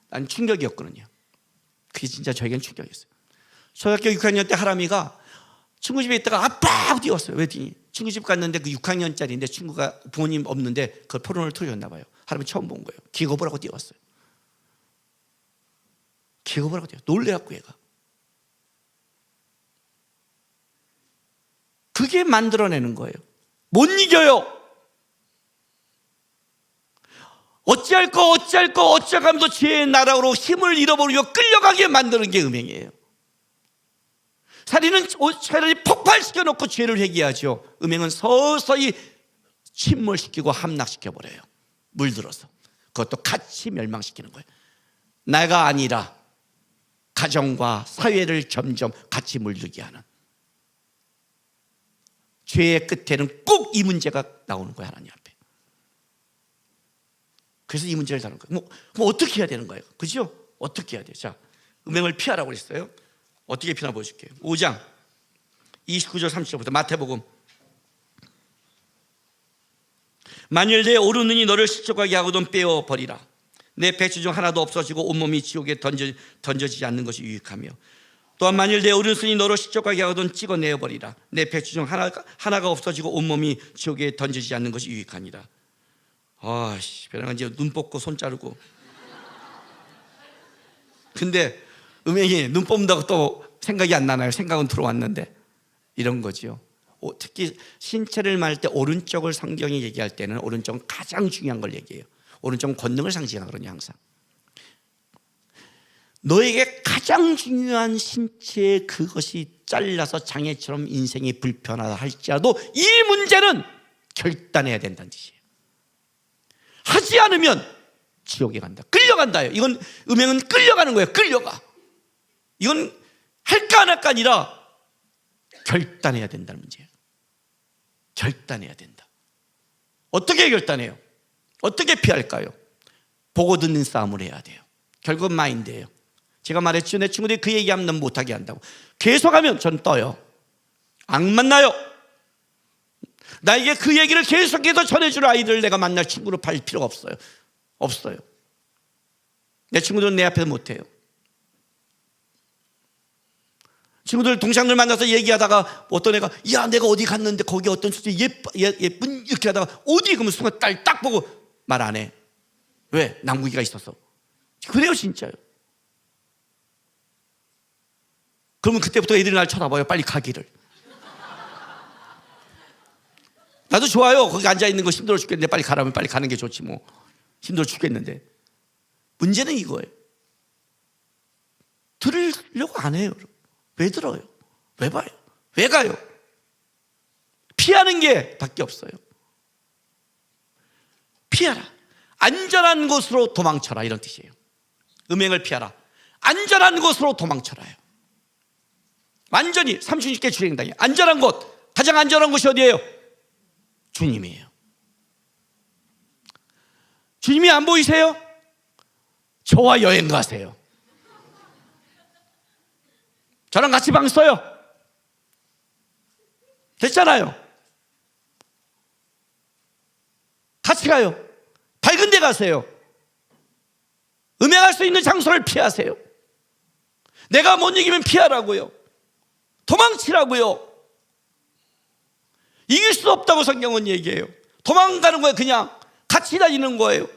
난 충격이었거든요. 그게 진짜 저에겐 충격이었어요. 초등학교 6학년 때 하람이가 친구 집에 있다가 아빠 하고 뛰었어요. 왜 뛰니? 친구 집 갔는데 그 6학년짜리인데 친구가 부모님 없는데 그 포르노를 틀어줬나 봐요. 하람이 처음 본 거예요. 기겁을 하고 뛰었어요. 기겁을 하고 뛰었어요. 놀래갖고 얘가. 그게 만들어내는 거예요. 못 이겨요. 어찌할까 하면서 죄의 나라로 힘을 잃어버리고 끌려가게 만드는 게 음행이에요. 살인은 차라리 폭발시켜놓고 죄를 회개하죠. 음행은 서서히 침몰시키고 함락시켜버려요. 물들어서. 그것도 같이 멸망시키는 거예요. 나가 아니라 가정과 사회를 점점 같이 물들게 하는. 죄의 끝에는 꼭 이 문제가 나오는 거예요. 하나님 앞에. 그래서 이 문제를 다룬 거예요. 그럼 어떻게 해야 되는 거예요? 그죠? 어떻게 해야 돼요? 자, 음행을 피하라고 그랬어요. 어떻게 피하나 보여줄게요. 5장 29절 30절부터 마태복음. 만일 내 오른눈이 너를 실족하게 하거든 빼어버리라. 내 배추 중 하나도 없어지고 온몸이 지옥에 던져지지 않는 것이 유익하며, 또한 만일 내 오른손이 너를 실족하게 하거든 찍어내어버리라. 내 배추 중 하나가 없어지고 온몸이 지옥에 던져지지 않는 것이 유익하니라. 아씨, 배낭 이제 눈 뽑고 손 자르고. 근데 음행이 눈 뽑는다고 또 생각이 안 나나요? 생각은 들어왔는데. 이런 거죠. 특히 신체를 말할 때 오른쪽을 성경이 얘기할 때는 오른쪽은 가장 중요한 걸 얘기해요. 오른쪽은 권능을 상징하거든요, 항상. 너에게 가장 중요한 신체의 그것이 잘라서 장애처럼 인생이 불편하다 할지라도 이 문제는 결단해야 된다는 뜻이에요. 하지 않으면 지옥에 간다. 끌려간다요. 이건 음행은 끌려가는 거예요. 끌려가. 이건 할까 안 할까 아니라 결단해야 된다는 문제예요. 결단해야 된다. 어떻게 결단해요? 어떻게 피할까요? 보고 듣는 싸움을 해야 돼요. 결국은 마인드예요. 제가 말했죠. 내 친구들이 그 얘기하면 넌 못하게 한다고. 계속하면 전 떠요. 안 만나요. 나에게 그 얘기를 계속해서 전해줄 아이들을 내가 만날 친구로 팔 필요가 없어요. 없어요. 내 친구들은 내 앞에서 못해요. 친구들 동창들 만나서 얘기하다가 어떤 애가 야 내가 어디 갔는데 거기 어떤 수지 예쁜 이렇게 하다가 어디 그러면 순간 딸 딱 보고 말 안 해. 왜? 남구기가 있어서. 그래요 진짜요. 그러면 그때부터 애들이 날 쳐다봐요. 빨리 가기를. 나도 좋아요. 거기 앉아있는 거 힘들어 죽겠는데 빨리 가라면 빨리 가는 게 좋지 뭐. 힘들어 죽겠는데. 문제는 이거예요. 들으려고 안 해요. 왜 들어요? 왜 봐요? 왜 가요? 피하는 게 밖에 없어요. 피하라. 안전한 곳으로 도망쳐라 이런 뜻이에요. 음행을 피하라. 안전한 곳으로 도망쳐라요. 완전히 36개 주행당이 안전한 곳. 가장 안전한 곳이 어디예요? 주님이에요. 주님이 안 보이세요? 저와 여행 가세요. 저랑 같이 방 써요. 됐잖아요. 같이 가요. 밝은 데 가세요. 음행할 수 있는 장소를 피하세요. 내가 못 이기면 피하라고요. 도망치라고요. 이길 수 없다고 성경은 얘기해요. 도망가는 거예요. 그냥 같이 다니는 거예요.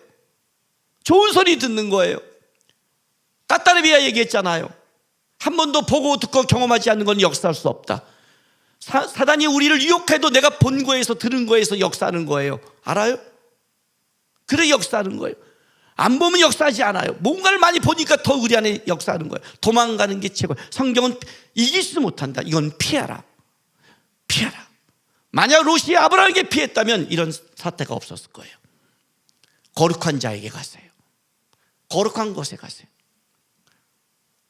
좋은 소리 듣는 거예요. 까따르비아 얘기했잖아요. 한 번도 보고 듣고 경험하지 않는 건 역사할 수 없다. 사단이 우리를 유혹해도 내가 본 거에서 들은 거에서 역사하는 거예요. 알아요? 그래 역사하는 거예요. 안 보면 역사하지 않아요. 뭔가를 많이 보니까 더 우리 안에 역사하는 거예요. 도망가는 게 최고예요. 성경은 이길 수 못한다. 이건 피하라. 피하라. 만약 롯이 아브라함에게 피했다면 이런 사태가 없었을 거예요. 거룩한 자에게 가세요. 거룩한 곳에 가세요.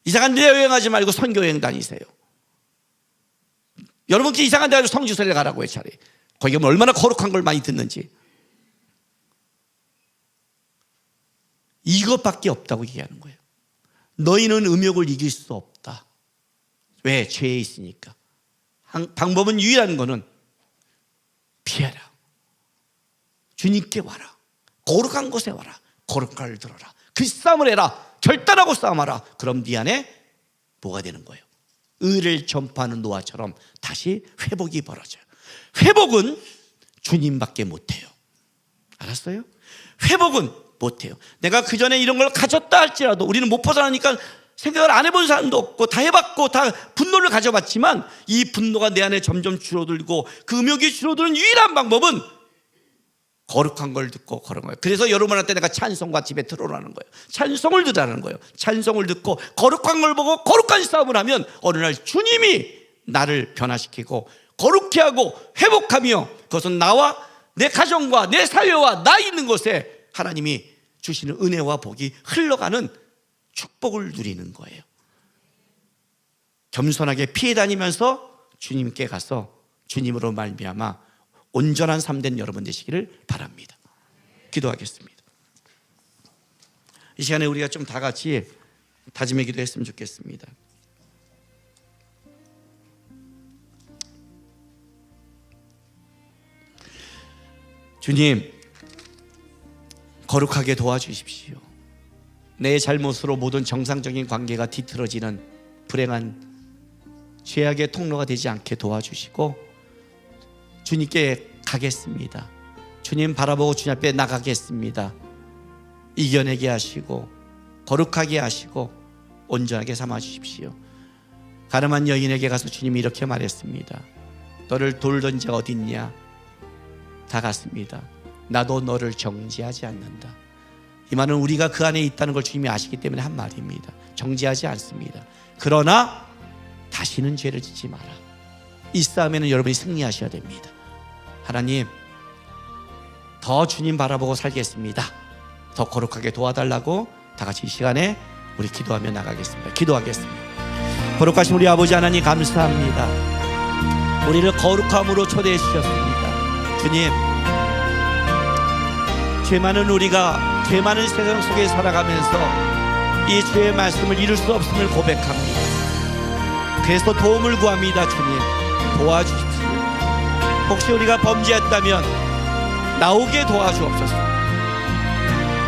이상한 데 여행하지 말고 선교 여행 다니세요. 여러분께 이상한 데 가서 성지순례 가라고 해요. 차라리 거기 가면 얼마나 거룩한 걸 많이 듣는지. 이것밖에 없다고 얘기하는 거예요. 너희는 음욕을 이길 수 없다. 왜? 죄에 있으니까. 방법은 유일한 거는 피해라. 주님께 와라. 거룩한 곳에 와라. 거룩한 걸 들어라. 그 싸움을 해라. 결단하고 싸움하라. 그럼 네 안에 뭐가 되는 거예요? 의를 전파하는 노아처럼 다시 회복이 벌어져요. 회복은 주님밖에 못해요. 알았어요? 회복은 못해요. 내가 그 전에 이런 걸 가졌다 할지라도 우리는 못 벗어나니까 생각을 안 해본 사람도 없고 다 해봤고 다 분노를 가져봤지만 이 분노가 내 안에 점점 줄어들고 그 음욕이 줄어드는 유일한 방법은 거룩한 걸 듣고 그런 거예요. 그래서 여러분한테 내가 찬송과 집에 들어오라는 거예요. 찬송을 듣라는 거예요. 찬송을 듣고 거룩한 걸 보고 거룩한 싸움을 하면 어느 날 주님이 나를 변화시키고 거룩케 하고 회복하며 그것은 나와 내 가정과 내 사회와 나 있는 곳에 하나님이 주시는 은혜와 복이 흘러가는 축복을 누리는 거예요. 겸손하게 피해 다니면서 주님께 가서 주님으로 말미암아 온전한 삶 된 여러분 되시기를 바랍니다. 기도하겠습니다. 이 시간에 우리가 좀 다 같이 다짐의 기도 했으면 좋겠습니다. 주님, 거룩하게 도와주십시오. 내 잘못으로 모든 정상적인 관계가 뒤틀어지는 불행한 죄악의 통로가 되지 않게 도와주시고 주님께 가겠습니다. 주님 바라보고 주님 앞에 나가겠습니다. 이겨내게 하시고 거룩하게 하시고 온전하게 삼아 주십시오. 가늠한 여인에게 가서 주님이 이렇게 말했습니다. 너를 돌던 자가 어디 있냐? 다 갔습니다. 나도 너를 정죄하지 않는다. 이 말은 우리가 그 안에 있다는 걸 주님이 아시기 때문에 한 말입니다. 정죄하지 않습니다. 그러나 다시는 죄를 짓지 마라. 이 싸움에는 여러분이 승리하셔야 됩니다. 하나님, 더 주님 바라보고 살겠습니다. 더 거룩하게 도와달라고 다 같이 이 시간에 우리 기도하며 나가겠습니다. 기도하겠습니다. 거룩하신 우리 아버지 하나님 감사합니다. 우리를 거룩함으로 초대해 주셨습니다. 주님, 죄 많은 우리가 죄 많은 세상 속에 살아가면서 이 죄의 말씀을 이룰 수 없음을 고백합니다. 그래서 도움을 구합니다. 주님, 도와주십시오. 혹시 우리가 범죄했다면 나오게 도와주옵소서.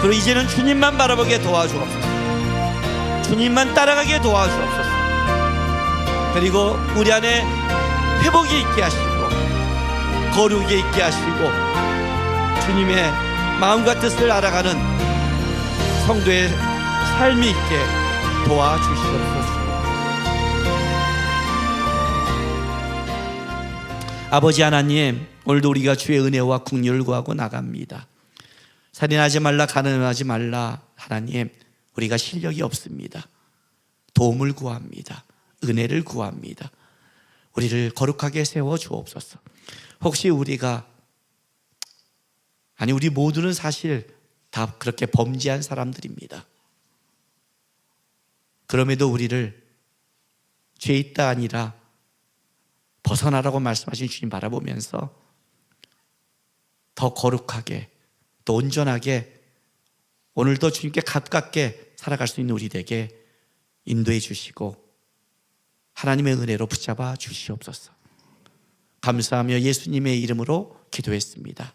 그리고 이제는 주님만 바라보게 도와주옵소서. 주님만 따라가게 도와주옵소서. 그리고 우리 안에 회복이 있게 하시고 거룩이 있게 하시고 주님의 마음과 뜻을 알아가는 성도의 삶이 있게 도와주시옵소서. 아버지 하나님, 오늘도 우리가 주의 은혜와 긍휼을 구하고 나갑니다. 살인하지 말라, 가늠하지 말라. 하나님, 우리가 실력이 없습니다. 도움을 구합니다. 은혜를 구합니다. 우리를 거룩하게 세워 주옵소서. 혹시 우리 모두는 사실 다 그렇게 범죄한 사람들입니다. 그럼에도 우리를 죄 있다 아니라 벗어나라고 말씀하신 주님 바라보면서 더 거룩하게 또 온전하게 오늘도 주님께 가깝게 살아갈 수 있는 우리에게 인도해 주시고 하나님의 은혜로 붙잡아 주시옵소서. 감사하며 예수님의 이름으로 기도했습니다.